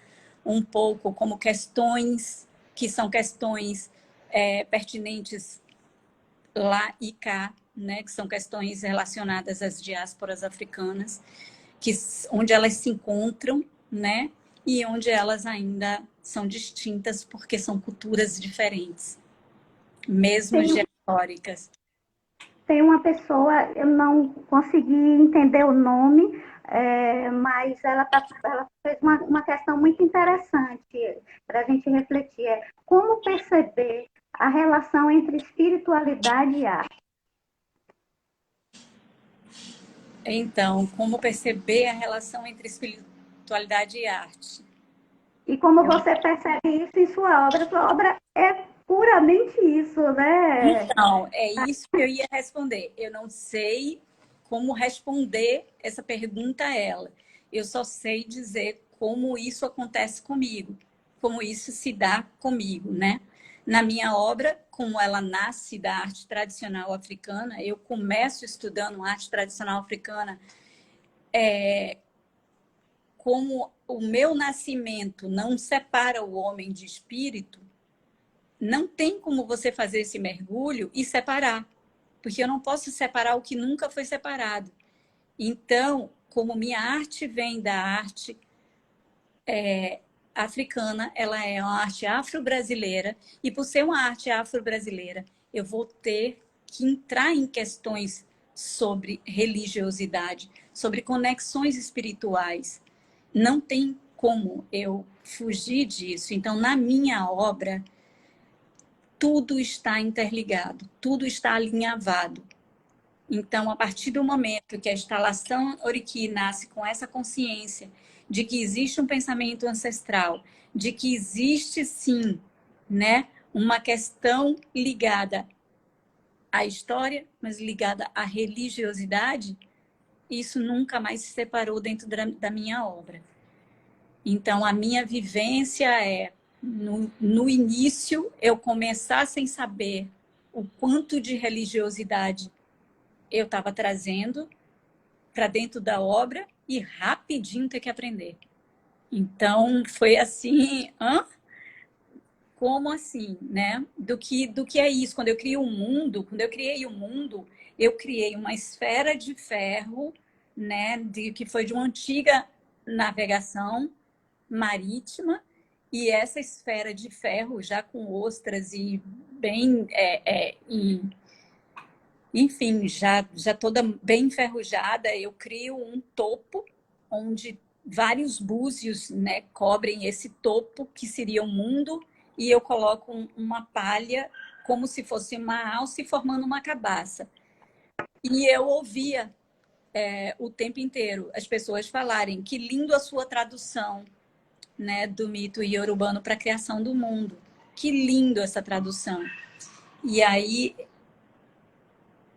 B: um pouco como questões que são questões pertinentes lá e cá, né, que são questões relacionadas às diásporas africanas, onde elas se encontram, né, e onde elas ainda são distintas porque são culturas diferentes, mesmo históricas.
A: Tem uma pessoa, eu não consegui entender o nome, mas ela fez uma questão muito interessante para a gente refletir. Como perceber a relação entre espiritualidade e arte?
B: Então, como perceber a relação entre espiritualidade e arte?
A: E como você percebe isso em sua obra? Sua obra é puramente isso, né?
B: Então, é isso que eu ia responder. Eu não sei como responder essa pergunta a ela. Eu só sei dizer como isso acontece comigo, como isso se dá comigo, né? Na minha obra, como ela nasce da arte tradicional africana, eu começo estudando arte tradicional africana, como o meu nascimento não separa o homem de espírito, não tem como você fazer esse mergulho e separar, porque eu não posso separar o que nunca foi separado. Então, como minha arte vem da arte africana, ela é uma arte afro-brasileira, e por ser uma arte afro-brasileira, eu vou ter que entrar em questões sobre religiosidade, sobre conexões espirituais. Não tem como eu fugir disso. Então, na minha obra, tudo está interligado, tudo está alinhavado. Então, a partir do momento que a instalação Oriki nasce com essa consciência de que existe um pensamento ancestral, de que existe sim, né, uma questão ligada à história, mas ligada à religiosidade, isso nunca mais se separou dentro da minha obra. Então, a minha vivência no início, eu começar sem saber o quanto de religiosidade eu estava trazendo para dentro da obra e rapidinho ter que aprender. Então, foi assim, como assim, né? Do que é isso? Quando eu criei o mundo, eu criei uma esfera de ferro, né? Que foi de uma antiga navegação marítima, e essa esfera de ferro, já com ostras e bem enfim, já toda bem enferrujada, eu crio um topo onde vários búzios, né, cobrem esse topo que seria o mundo, e eu coloco uma palha como se fosse uma alça formando uma cabaça. E eu ouvia o tempo inteiro as pessoas falarem: que lindo a sua tradução, né, do mito iorubano para a criação do mundo. Que lindo essa tradução. E aí,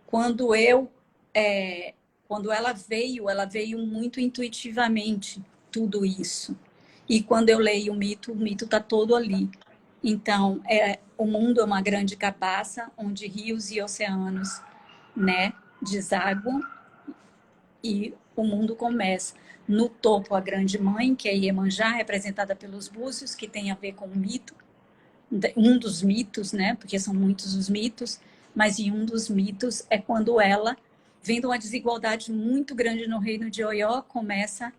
B: quando ela veio muito intuitivamente, tudo isso. E quando eu leio o mito está todo ali. Então, o mundo é uma grande cabaça onde rios e oceanos, né, desaguam, e o mundo começa. No topo, a grande mãe, que é Iemanjá, representada pelos búzios, que tem a ver com o mito, um dos mitos, né, porque são muitos os mitos, mas em um dos mitos é quando ela, vendo uma desigualdade muito grande no reino de Oió, começa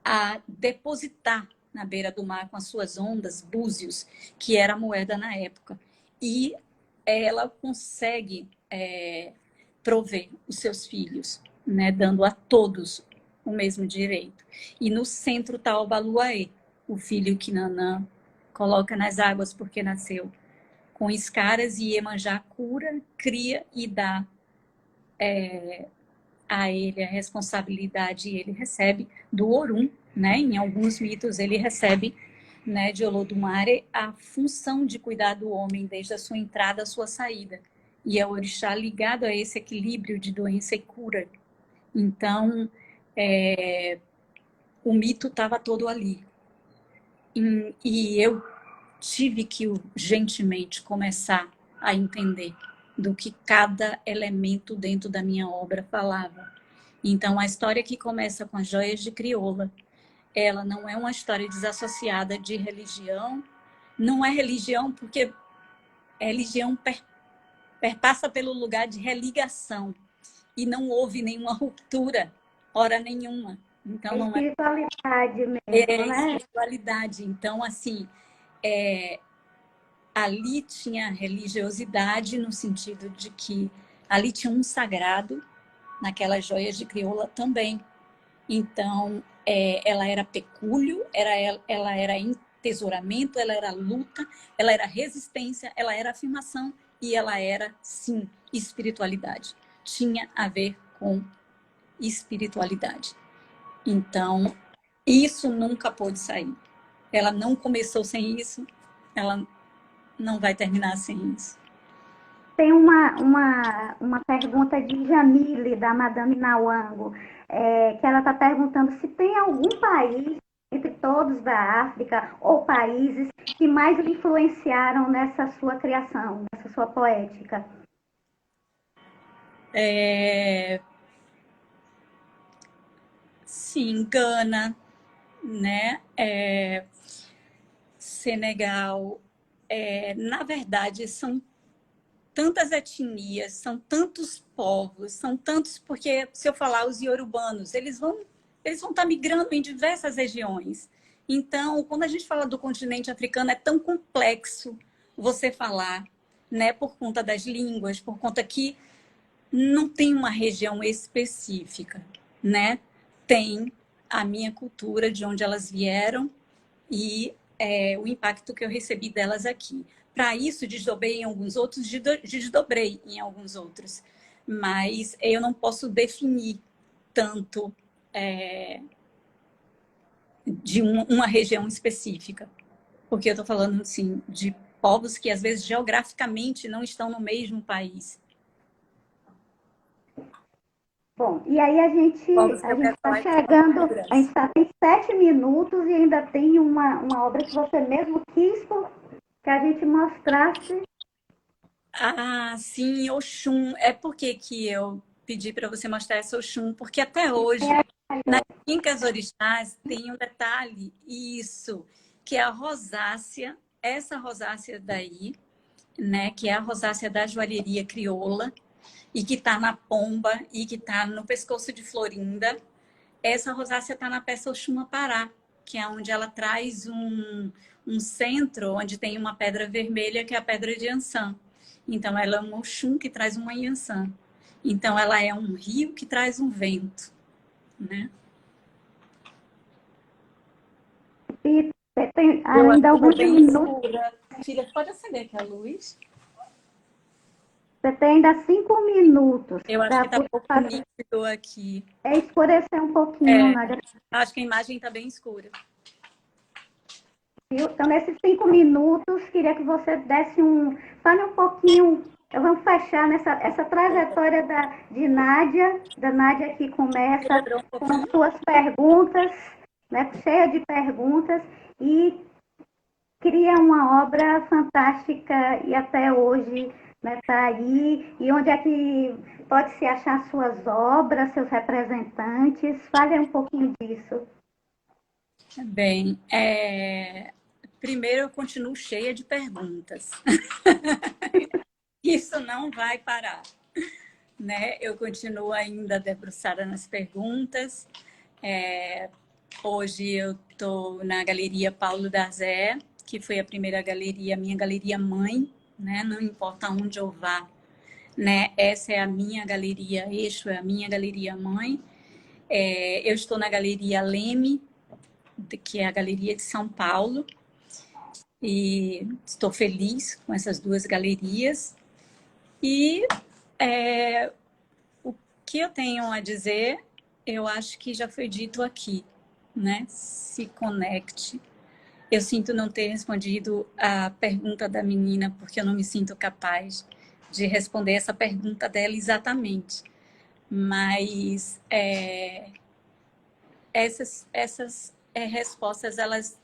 B: a depositar na beira do mar com as suas ondas, búzios, que era a moeda na época. E ela consegue prover os seus filhos, né, dando a todos o mesmo direito. E no centro está o Baluaê, o filho que Nanã coloca nas águas porque nasceu com escaras, e Iemanjá cura, cria e dá a ele a responsabilidade, e ele recebe do Orum, né? Em alguns mitos ele recebe, né, de Olodumare a função de cuidar do homem desde a sua entrada à sua saída. E é o orixá ligado a esse equilíbrio de doença e cura. Então, o mito estava todo ali. E eu tive que urgentemente começar a entender do que cada elemento dentro da minha obra falava. Então, a história que começa com as joias de crioula, ela não é uma história desassociada de religião. Não é religião porque religião perpassa pelo lugar de religação. E não houve nenhuma ruptura, hora nenhuma. Então, não é
A: espiritualidade mesmo, né?
B: espiritualidade. Então, assim, ali tinha religiosidade no sentido de que ali tinha um sagrado, naquelas joias de crioula também. Então, ela era pecúlio, ela era entesouramento, ela era luta, ela era resistência, ela era afirmação e ela era, sim, espiritualidade. Tinha a ver com espiritualidade. Então, isso nunca pôde sair. Ela não começou sem isso, ela não vai terminar sem isso.
A: Tem uma pergunta de Jamile, da Madame Nauango, que ela está perguntando se tem algum país, entre todos da África, ou países, que mais lhe influenciaram nessa sua criação, nessa sua poética.
B: Sim, Gana, né? Senegal. Na verdade, são tantas etnias, são tantos povos, são tantos, porque se eu falar os iorubanos, eles vão estar migrando em diversas regiões. Então, quando a gente fala do continente africano, é tão complexo você falar, né, por conta das línguas, por conta que não tem uma região específica, né? Tem a minha cultura, de onde elas vieram, e o impacto que eu recebi delas aqui. Para isso, desdobrei em alguns outros, desdobrei em alguns outros. Mas eu não posso definir tanto de uma região específica. Porque eu estou falando, assim, de povos que, às vezes, geograficamente não estão no mesmo país.
A: Bom, e aí a gente está chegando, a gente está em 7 minutos e ainda tem uma obra que você mesmo quis que a gente mostrasse.
B: Ah, sim, Oxum. É porque que eu pedi para você mostrar essa Oxum, porque até hoje, nas quincas orixás, tem um detalhe, isso, que é a rosácea, essa rosácea daí, né, que é a rosácea da joalheria crioula, e que está na pomba, e que está no pescoço de Florinda. Essa rosácea está na peça Oxum Pará, que é onde ela traz um centro, onde tem uma pedra vermelha, que é a pedra de Ançã. Então, ela é um Oxum que traz uma Yansan. Então, ela é um rio que traz um vento, né?
A: E tem ainda alguns minutos.
B: Filha, pode acender aqui a luz?
A: Você tem ainda 5 minutos.
B: Eu acho que está um pouco nítido aqui.
A: Escurecer um pouquinho.
B: Acho que a imagem está bem escura.
A: Então, nesses 5 minutos, queria que você fale um pouquinho. Vamos fechar essa trajetória da Nádia, que começa com suas perguntas, né, cheia de perguntas, e cria uma obra fantástica e até hoje está aí. E onde é que pode se achar suas obras, seus representantes? Fale um pouquinho disso.
B: Bem, primeiro eu continuo cheia de perguntas. Isso não vai parar, né? Eu continuo ainda debruçada nas perguntas. Hoje eu estou na Galeria Paulo Darzé, que foi a primeira galeria, minha galeria mãe, né? Não importa onde eu vá, né? Essa é a minha galeria eixo, é a minha galeria mãe. Eu estou na Galeria Leme, que é a Galeria de São Paulo, e estou feliz com essas duas galerias. E o que eu tenho a dizer, eu acho que já foi dito aqui, né? Se conecte. Eu sinto não ter respondido a pergunta da menina, porque eu não me sinto capaz de responder essa pergunta dela exatamente. Mas essas respostas, elas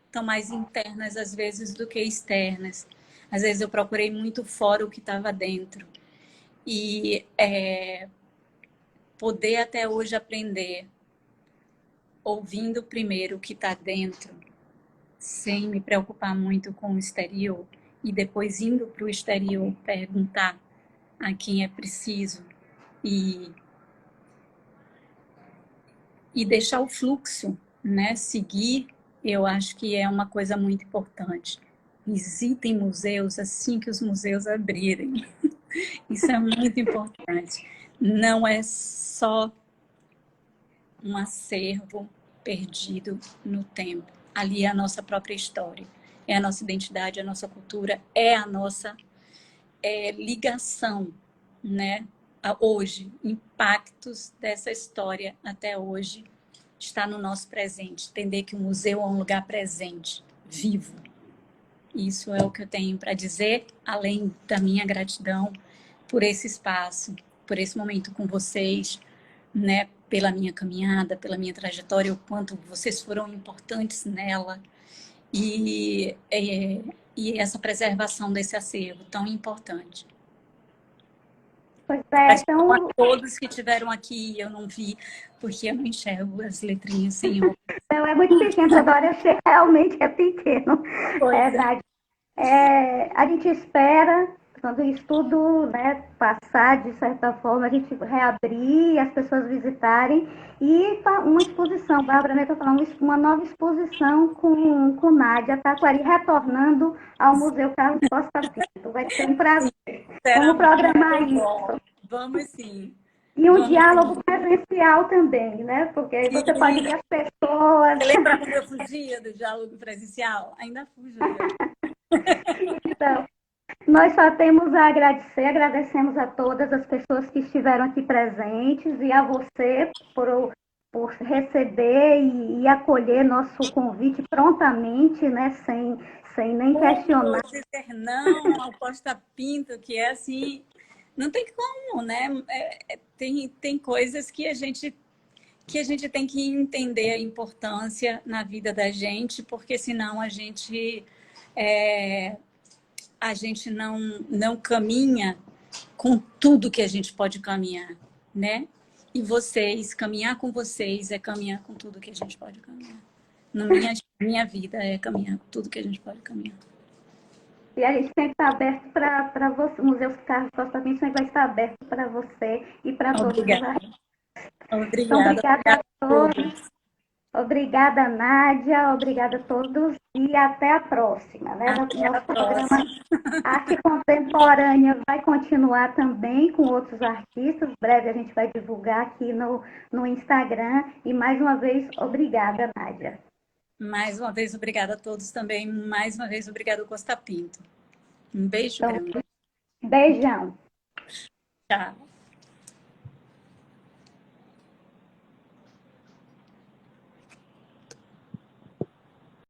B: estão mais internas, às vezes, do que externas. Às vezes eu procurei muito fora o que estava dentro. E poder até hoje aprender, ouvindo primeiro o que está dentro, sem me preocupar muito com o exterior, e depois indo para o exterior perguntar a quem é preciso e deixar o fluxo, né, seguir, eu acho que é uma coisa muito importante. Visitem museus assim que os museus abrirem. Isso é muito importante. Não é só um acervo perdido no tempo. Ali é a nossa própria história, é a nossa identidade, é a nossa cultura, é a nossa ligação, né? Hoje, impactos dessa história até hoje está no nosso presente. Entender que o museu é um lugar presente, vivo. Isso é o que eu tenho para dizer, além da minha gratidão por esse espaço, por esse momento com vocês, né? Pela minha caminhada, pela minha trajetória, o quanto vocês foram importantes nela e essa preservação desse acervo tão importante.
A: Pois é,
B: Gratidão a
A: então,
B: todos que estiveram aqui, eu não vi, porque eu não enxergo as letrinhas sem óculos.
A: ela é muito pequeno, toda hora eu achei realmente é pequeno.
B: Pois é.
A: Nádia, a gente espera, quando isso tudo, né, passar, de certa forma, a gente reabrir, as pessoas visitarem, e uma exposição, Bárbara está falando, uma nova exposição com Nádia Taquari, retornando ao Museu Carlos Costa Pinto. Vai ser um prazer.
B: Será
A: Vamos programar
B: muito
A: isso.
B: bom. Vamos sim.
A: E um
B: Vamos
A: diálogo
B: sim.
A: presencial também, né? Porque aí você pode ver as pessoas.
B: Você lembra quando eu fugia do diálogo presencial? Ainda fujo.
A: Então, nós só temos a agradecer, agradecemos a todas as pessoas que estiveram aqui presentes e a você por receber e acolher nosso convite prontamente, né? Sem nem questionar.
B: Como dizer não ao Costa Pinto, que é assim, não tem como, né? Tem coisas que a gente tem que entender a importância na vida da gente, porque senão a gente não caminha com tudo que a gente pode caminhar, né? E caminhar com vocês é caminhar com tudo que a gente pode caminhar. Na minha vida é caminhar com tudo que a gente pode caminhar.
A: E a gente sempre está aberto para você. O Museu Carlos Costa Pinto sempre vai estar aberto para você e para todos os artistas. Então,
B: Obrigada.
A: obrigada a todos.
B: Todos.
A: Obrigada, Nádia. Obrigada a todos. E até a próxima. Né?
B: Até a
A: Nosso programa
B: próxima.
A: Arte Contemporânea vai continuar também com outros artistas. Breve a gente vai divulgar aqui no Instagram. E mais uma vez, obrigada, Nádia.
B: Mais uma vez, obrigada a todos também. Mais uma vez, obrigada, Costa Pinto. Um beijo
A: Então,
B: grande.
A: beijão.
B: Tchau.